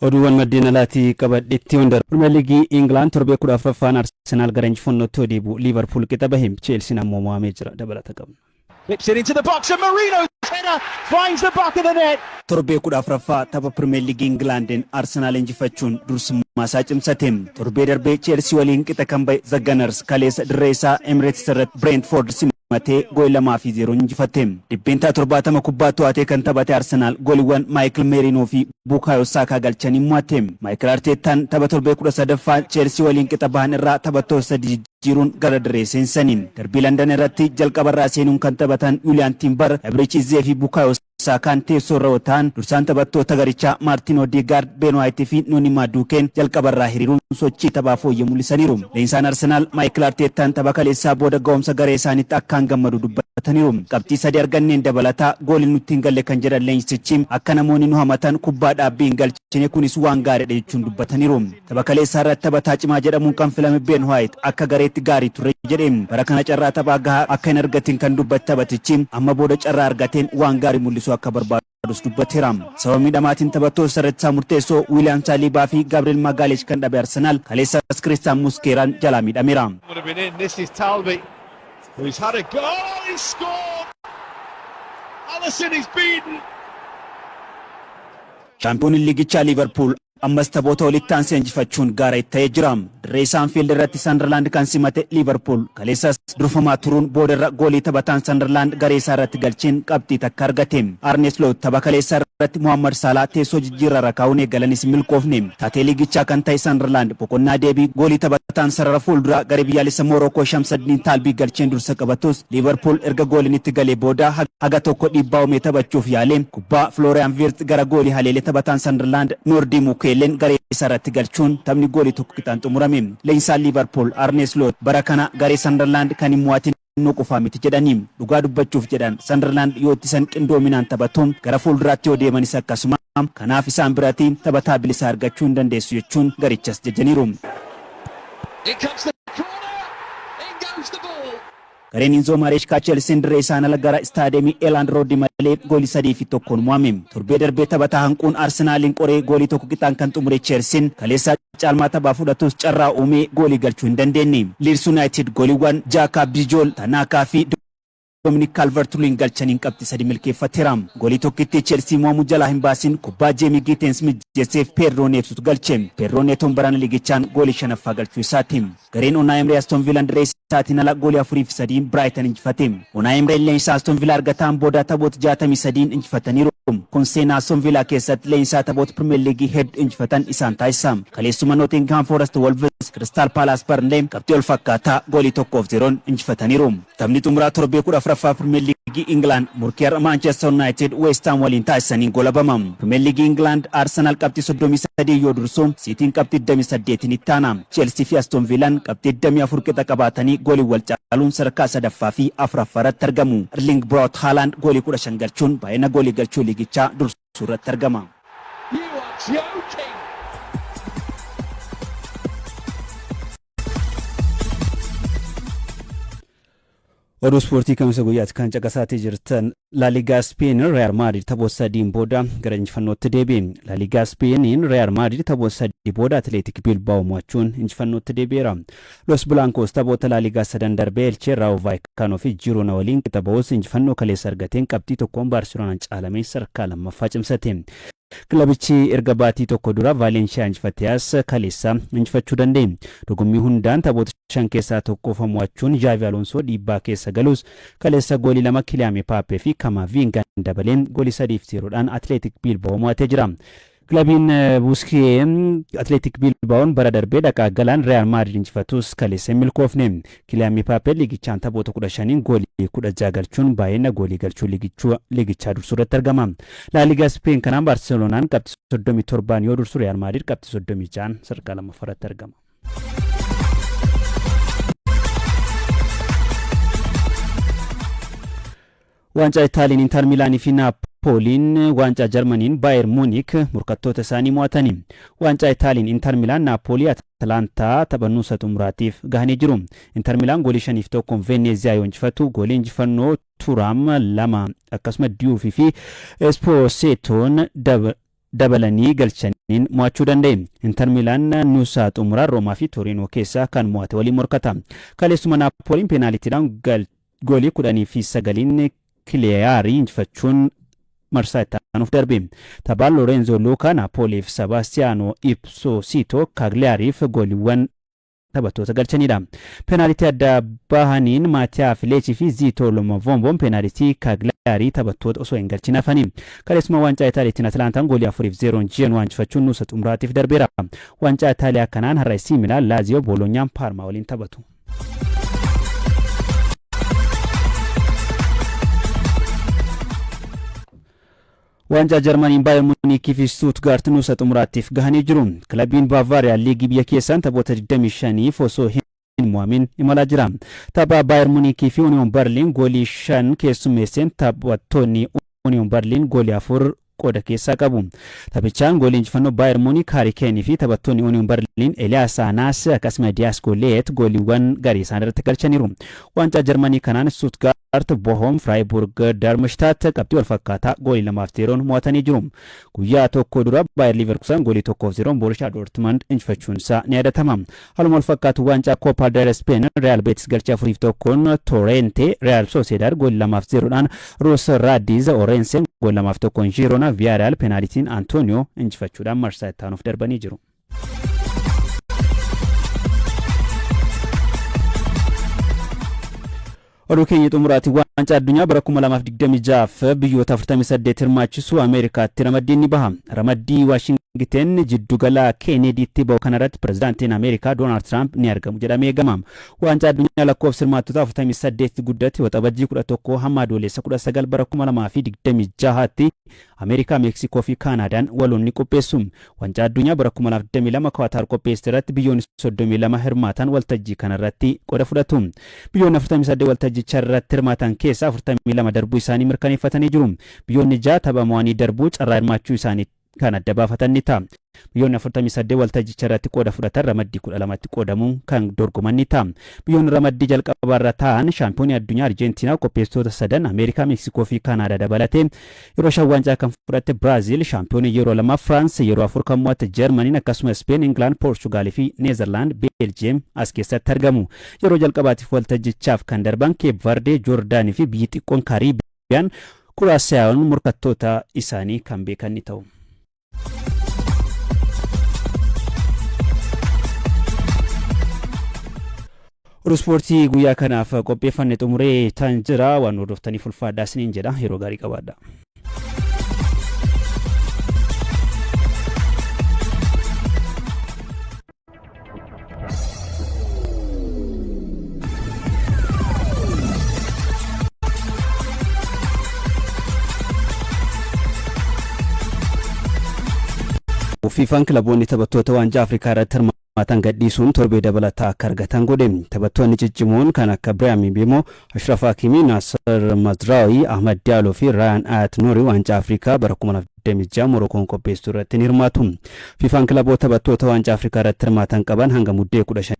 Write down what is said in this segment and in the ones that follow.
Oduuwwan maddeen alaatii qabadhetti hundar Premier League England torbee 14ffaan Arsenal gara injifannootti deebi'u Liverpool qixa bahee Chelsea ammoo mo'amee jira dabalata qabna. Flips it into the box and Marino's header finds the back of the net. Torbee 14ffaa tapha Premier League England Arsenal injifachuun dursummaa isaa cimsateem. Torbee darbee Chelsea waliin qixa kan bahe The Gunners kaleessa dirree isaa Emirates irratti Brentford Matee gool 2-0 injifateem. Dhibbeentaa 70 kubbaa to'atee kan taphate Arsenal gooliiwwan Michael Merino fi Bukayo Saka galchanii mo'ateem. Michael Arteetaan tapha torbee 13ffaa Chelsea waliin qixa bahan irraa taphattoota sadii jijjiiruun gara dirree seensaniin. Darbii London irratti jalqabarraa seenuun kan taphatan Julian Timber, Eberechi Eze fi Bukayo Sakaan teessoo irra otaan dursaan taphattoota garichaa Martin Odegaard, Ben White fi Noni Maduken jalqabarraa hiriiruun sochii taphaa fooyyee mul'isaniiru. Leensaan Arsenal Michael Arteetaan tapha kaleessaa booda ga'umsa garee isaaniitti akkaan gammadu dubbataniiru. Qabxii 3 arganneen dabalataa gooliin nutti hin galle kan jedhan leensichi akka namoonni nu hamatan kubbaa dhaabbii hin galchine kunis waan gaariidha jechuun dubbataniiru. Tapha kaleessaa irratti taphataa cimaa jedhamuun kan filame Ben White akka gareetti gaarii ture jedheen. Bara kana carraa taphaa gahaa akka hin argatin kan dubbate taphatichi amma booda carraa argateen waan gaarii mul'isu akka barbaadus dubbateera. Sababa miidhamaatiin taphattoota sararraa murteessoo William Saliba fi Gabriel Magalhaes kan dhabe Arsenal kaleessas Christian Musqueraan jalaa miidhameera. This is Talby, who's had a goal, he scored! Alisson is beaten! Champions League Liverpool ammas taphoota walitti aansee injifachuun gaara itti ta'ee jira. Dirree Anfield irratti Sunderland kan simate Liverpool kaleessas durfamaa turuun boodarra goolii taphataan Sunderland garee isaa irratti galcheen qabxii takka argate. Arne Slot tapha kaleessaa irratti Mohamed Salah teessoo jijjiirraa irra kaa'uun eegalanis milkoofne. Taatee liigichaa kan ta'e Sunderland boqonnaa deebii goolii taphataan sarara fuulduraa garee biyyaalessa Morocco Shamsuddin Talbi galcheen dursa qabatus Liverpool erga gooliin itti galee booda haga tokko dhiibbaa uumee taphachuuf yaale kubbaa Florian Wirtz gara goolii haleelee taphataan Sunderland Nordi Mukelen garee isaa irratti galchuun taphni goolii tokko qixaan xumurame. Leensaan Liverpool Arne Slot bara kana garee Sunderland kan hin mo'atin qofaa miti jedhanii dhugaa dubbachuuf jedhan Sunderland yoo ittisan qindoominaan taphatuun gara fuulduraatti yoo deemanis akkasuma kanaaf isaan biratti taphataa bilisaa argachuu hin dandeessu jechuun garichas jajaniiru. Gareen Enzo Maresca Chelsea dirree isaan ala gara istaadiyeemii Elland Road malee goolii 3-1 mo'ame. Torbee darbee taphataa hanquun Arsenalin qoree goolii tokko qixaan kan xumure Chelsea kaleessa caalmaa taphaa fudhatus carraa uumee goolii galchuu hin dandeenye. Leeds United gooliiwwan Jacob Bijol, Tanaka fi Dominic Calvert-Lewin galchaniin qabxii 3 milkeeffateera. Goolii tokkitti Chelsea mo'amuu jalaa hin baasin kubbaa Jamie Gittens mijjeesseef Pedro Netotu galche. Pedro Neton barana liigichaan goolii 5ffaa galchuu isaati. Gareen Unai Emery Aston Villa dirree isaatiin ala goolii 4-3 Brighton injifate. Unai Emery leensaa Aston Villa argataan booda taphoota 63 injifataniiru. Kun seenaa Aston Villa keessatti leensaa taphoota Premier League hedduu injifatan isaan taasisa. Kaleessuma Nottingham Forest Wolves Crystal Palace Burnley qabxii wal fakkaataa goolii 1-0 injifataniiru. Taphni xumuraa torbee 14ffaa Premier League England murkii Manchester United West Ham waliin taasisaniin goolabama. Premier League England Arsenal qabxii 33 yoo dursu City qabxii 28 itti aana. Chelsea fi Aston Villa qabxii 24 qixa qabaatanii goolii wal caaluun sadarkaa 3ffaa fi 4ffaa irratti argamu. Erling Braut Haaland goolii 15 galchuun baay'ina goolii galchuu liigichaa dursuu irratti argama. Oduu Ispoortii Kamisa Guyyaatti kan caqasaatee jirtan La Liga Spain Real Madrid taphoota 3 booda gara injifannootti deebi'e. La Liga Spain Real Madrid taphoota 3 booda Athletic Bilbao mo'achuun injifannootti deebi'eera. Los Blancos taphoota La Liga 3 darbee Elche, Rayo Vallecano fi Girona waliin qixa ba'uus injifannoo kaleessa argateen qabxii tokkoon Barcelonaan caalamee sadarkaa lammaffaa cimsate. Kilabichi erga baatii tokko dura Valencia injifateas kaleessa injifachuu danda'e. Dorgommii hundaan taphoota 5 keessaa tokko mo'achuun Xavi Alonso dhiibbaa keessa galus kaleessa goolii 2 Kylian Mbappé fi Camavinga dabaleen goolii 3-0dhaan Athletic Bilbao mo'atee jira. Klabiin Busquets Athletic Bilbao'n bara darbee dhaqaa galaan Real Madrid injifatus kaleessa milkoofne. Kylian Mbappé liigichaan taphoota 15 goolii 16 galchuun baay'ina goolii galchuu liigichaa dursuu irratti argama. La Liga Spain kanaan Barcelonaan qabxii 37 yoo dursu Real Madrid qabxii 36 sadarkaa lammaffaa irratti argama. Waancaa Itaaliin Inter Milaanii fi Napoliin waancaa Jarmaniin Bayern Munich murkattoota isaanii mo'atanii. Waancaa Itaaliin Inter Milaan Napoli Atalanta taphannuu xumuraatiif gahanii jiru. Inter Milaan goolii 5-1 Venezia yoo injifatu goolii injifannoo Turam 2 akkasuma Diouf fi Esposito'n dabalanii galchaniin mo'achuu danda'e. Inter Milaan Nusa xumuraa Roomaa fi Torino keessaa kan mo'ate waliin morkata. Kaleessuma Naapooliin peenaalitiidhaan goolii 19 Kiliyarii injifachuun marsaa itti aanuuf darbe. Taphaan Lorenzo Luca Naapooliif Sebastiano Ipposito Cagliariif gooliiwwan taphattoota galchanidha. Peenaalitii adda bahaniin Maatiyaa Fileechii fi Zito Lomovomboon peenaalitii Cagliari taphattoota osoo hin galchin hafanii. Kaleessuma waancaa Itaaliitiin Atlaantaan goolii 4-0 Genoa injifachuun Nusa xumuraatiif darbeera. Waancaa Itaaliyaa kanaan har'a AC Milaan, Laazio, Bolonyaan Paarmaa waliin taphatu. Waancaa Jarmaniin Bayern Munich fi Stuttgart Nusa xumuraatiif gahanii jiru. Kilabiin Bavaariyaa liigii biyya keessaan taphoota 25 osoo hin mo'amin imalaa jira. Tapha Bayern Munich fi Union Berlin goolii 5 keessummeesseen taphattoonni Union Berlin goolii 4 qooda keessaa qabu. Taphichaan goolii injifannoo Bayern Munich Harry Kane fi taphattoonni Union Berlin Elias Anas akkasumas Dias Goleet gooliiwwan garii isaan irratti galchaniiru. Waancaa Jarmanii kanaan Stuttgart Bochum Freiburg Darmstadt qabxii wal fakkaataa goolii 2-0 mo'atanii jiru. Guyyaa tokko dura Bayer Leverkusen goolii 1-0 Borussia Dortmund injifachuun isaa ni yaadatama. Haaluma wal fakkaatu waancaa Copa del Spain Real Betis galchii 4-1 Torrente Real Sociedad goolii 2-0dhaan Rus Radiz Orense goolii 2-1 Girona Villarreal peenaalitiin Antonio injifachuudhaan marsaa itti aanuuf darbanii jiru. Oduu keenya xumuraati waancaa addunyaa bara 2026 biyyoota 48 hirmaachisuu Ameerikaatti ramaddiin ni baha. Ramaddii Waashingten jiddugala Keenediitti bahu kanarratti pirezidaantiin Ameerikaa Doonaald Tiraamp ni argamu jedhamee eegama. Waancaa addunyaa lakkoofsa hirmaattota 48 guddatti waxabajjii 11 hamma adoolessa 19 bara 2026tti Ameerikaa, Meeksikoo fi Kaanaadaan waloon ni qopheessu. Waancaa addunyaa bara 2022 Kwaatar qopheesse irratti biyyoonni 32 hirmaatan waltajjii kanarratti qooda fudhatu. Biyyoonni 48 waltajjicha irratti hirmaatan keessaa 42 darbuu isaanii mirkaneeffatanii jiru. Biyyoonni 6 tapha mo'anii darbuu carraa hirmaachuu isaanii kan adda baafatan ni ta'a. Biyyoonni 48 waltajjicha irratti qooda fudhatan ramaddii 12tti qoodamuun kan dorgoman ni ta'a. Biyyoonni ramaddii jalqabaa irra ta'an shaampiyoonii addunyaa Arjentiinaa qopheessitoota 3 Ameerikaa, Meeksikoo fi Kaanaadaa dabalatee yeroo 5 waancaa kan fudhatte Biraazil shaampiyoonii yeroo 2, Firaans yeroo 4 kan mo'atte Jarmaniin akkasumas Speen, Ingilaand, Poorchugaal fi Neezerlaand, Beeljiyeem as keessatti argamu. Yeroo jalqabaatiif waltajjichaaf kan darban Keep Verde, Joordaanii fi biyyi xiqqoon Kaariibiyaan Kuraasaawwan morkattoota isaanii kan beekan ni ta'u. Oduu ispoortii guyyaa kanaaf qopheeffanne xumuree tan jira waan hordoftaniif ulfaadhaa isiniin jedha yeroo gaarii qabaadha. Fiifaan kilaboonni taphattoota waancaa Afrikaa irratti hirmaatan gadhiisuun torbee dabalataa akka argatan godhe. Taphattoonni ciccimoon kan akka Ibrahim Bemo, Ashraf Hakimi, Nasser Mazraoui, Ahmad Diallo fi Ryan Ayat Nouri waancaa Afrikaa bara 2026 Morookoon qopheessuu irratti ni hirmaatu. Fiifaan kilaboota taphattoota waancaa Afrikaa irratti hirmaatan qaban hanga muddee 15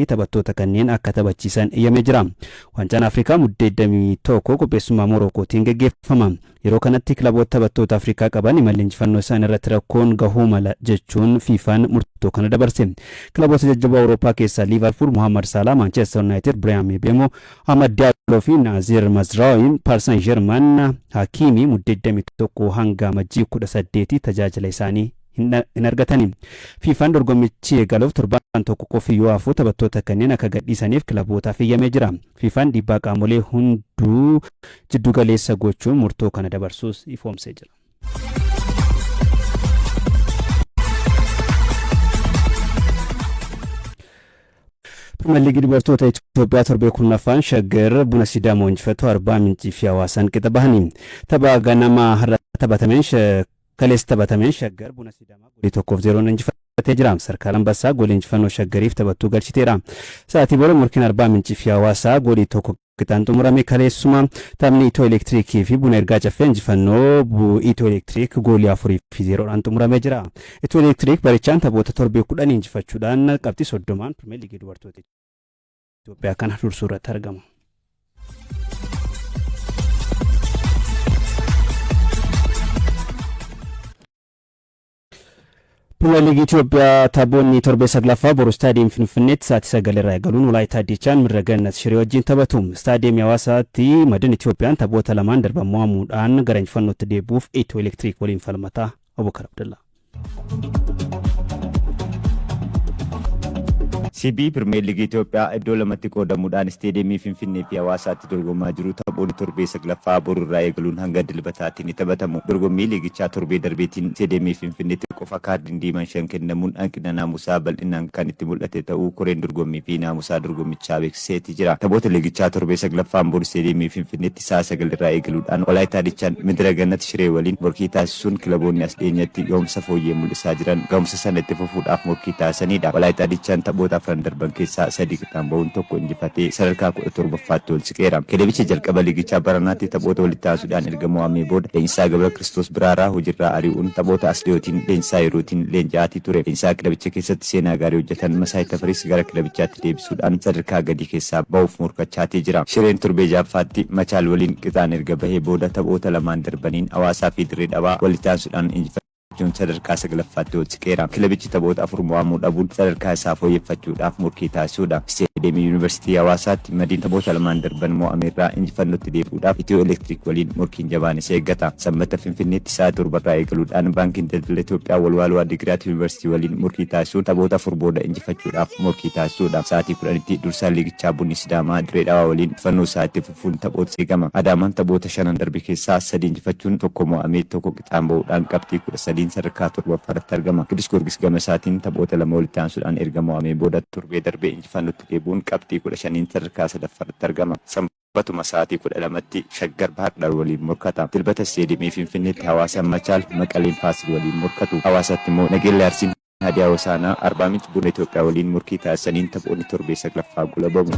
taphattoota kanneen akka taphachiisan eeyyamee jira. Waancaan Afrikaa muddee 21 qopheessummaa Morokootiin gaggeeffama. Yeroo kanatti kilaboota taphattoota Afrikaa qaban imalli injifannoo isaan irratti rakkoon gahuu mala jechuun Fiifaan murtoo kana dabarse. Kilaboota jajjaboo Awurooppaa keessaa Liverpool, Mohamed Salah, Manchester United, Ibrahim Bemo, Ahmad Diallo fi Nazir Mazraoui, Paris Saint-Germain, Hakimi muddee 21 hanga majjii 18 tajaajila isaanii hin argatani. Fiifaan dorgommichi eegaluuf torbaan tokko qofi yoo hafu taphattoota kanneen akka gadhiisaniif kilabootaaf eeyyamee jira. Fiifaan dhiibbaa qaamolee hunduu jiddu galeessa gochuun murtoo kana dabarsuus ifoomsee jira. Pirimeer Liigii dubartoota Itoophiyaa torbee 10ffaan Shaggar Buna Sidaamoo injifatu Arbaa Mincii fi Hawaasaan qixa bahanii. Tapha ganama har'a taphatameen kaleessa taphatameen Shaggar Buna Sidaamaa goolii 1-0 injifatee jira. Sarkaal Ambassaa goolii injifannoo Shaggariif taphattuu galchiteera. Sa'aatii booda morkiin Arbaa Mincii fi Hawaasaa goolii 1 qixaan xumurame. Kaleessuma taphni Itoo Elektirikii fi Buna Ergaa Caffee injifannoo Itoo Elektirik goolii 4-0dhaan xumuramee jira. Itoo Elektirik barichaan taphoota torbee 10 injifachuudhaan qabxii 30 Pirimeer Liigii dubartoota Itoophiyaa kana dursuu irratti argama. Ligi Itoophiyaa taphoonni torbee saglaffaa boru istaadiyeem Finfinneetti sa'aatii 9 irraa eegaluun Walaayittaa Diichaan Mirreegannat Shiree wajjin taphatu. Istaadiyeemii Hawaasaatti Madin Itoophiyaan taphoota lamaan darban mo'amuudhaan gara injifannootti deebi'uuf Itiyoo Elektiriik waliin falmata. Abubakar Abdullah. CB Premier League Itoophiyaa iddoo lamatti qoodamuudhaan istaadiyeemii Finfinnee fi Hawaasaatti dorgomaa jiru taphoonni torbee saglaffaa boru irraa eegaluun hanga dilbataatiin ni taphatamu. Dorgommii liigichaa torbee darbeetiin istaadiyeemii Finfinneetti qofa kaardiin diimaan 5 kennamuun hanqina naamusaa bal'inaan kan itti mul'ate ta'uu koreen dorgommii fi naamusaa dorgommichaa beeksiseeti jira. Taphoota liigichaa torbee saglaffaan boru istaadiyeemii Finfinneetti sa'a 9 irraa eegaluudhaan Walaayittaa Diichaan Mirreegannat Shiree waliin morkii taasisuun kilaboonni as dhiyeenyatti gahumsa fooyyee mul'isaa jiran gahumsa sana itti fufuudhaaf morkii taasisanidha. Walaayittaa Diichaan taphoota darban keessaa 3 qixaan ba'uun tokko injifatee sadarkaa 17ffaatti ol siqeera. Kilabichi jalqaba liigichaa baranaatti taphoota walitti aansuudhaan erga mo'amee booda leenjisaa Gabra Kiristoos Biraaraa hojiirraa ari'uun taphoota asdiyootiin leenjisaa yerootiin leenji'aatii ture. Leenjisaa kilabicha keessatti seenaa gaarii hojjetan Masaay Tafariis gara kilabichaatti deebisuudhaan sadarkaa gadii keessaa ba'uuf morkachaatii jira. Shireen torbee ja'affaatti Machaal waliin qixaan erga bahee booda taphoota lamaan darbaniin Hawaasaa fi Dirree Dhawaa walitti aansuudhaan injifate. Sadarkaa 9ffaatti ol siqeera. Kilabichi taphoota 4 mo'amuu dhabuun sadarkaa isaa fooyyeffachuudhaaf morkii taasisuudha. Istaadiyeemii Yuunivarsiitii Hawaasaatti Madiin taphoota lamaan darban mo'ameerraa injifannootti deebi'uudhaaf Itiyoo Elektiriik waliin morkiin jabaan isa eeggata. Sanbata Finfinneetti sa'a 7 irraa eegaluudhaan Baankiin Daldala Itoophiyaa Walwaaluu Adigiraat Yuunivarsiitii waliin morkii taasisuun taphoota 4 booda injifachuudhaaf morkii taasisuudha. Sa'aatii 10tti dursaan liigichaa Bunni Sidaamaa Dirree Dhawaa waliin injifannoo isaatti fufuun taphoota eegama. Adaamaan taphoota 5 darbe keessaa 3 injifachuun tokko mo'amee tokko qixaan ba'uudhaan qabxii 13 sadarkaa 7ffaatti argama. Qidus Goorgis gama isaatiin taphoota lama walitti aansuudhaan erga mo'amee booda torbee darbee injifannootti deebi'uun qabxii 15 sadarkaa 3ffaatti argama. Batuma sa'aatii 12tti Shaggar Bahar Dar waliin morkata. Dilbata istaadiyeemii Finfinneetti Hawaasaan Machaal Maqaleen Faasil waliin morkatu. Hawaasaatti immoo Nageellee Arsiin Hadiyaa Hosaanaa Arbaa Minch Buna Itoophiyaa waliin morkii taasisaniin taphoonni torbee saglaffaa gulabamu.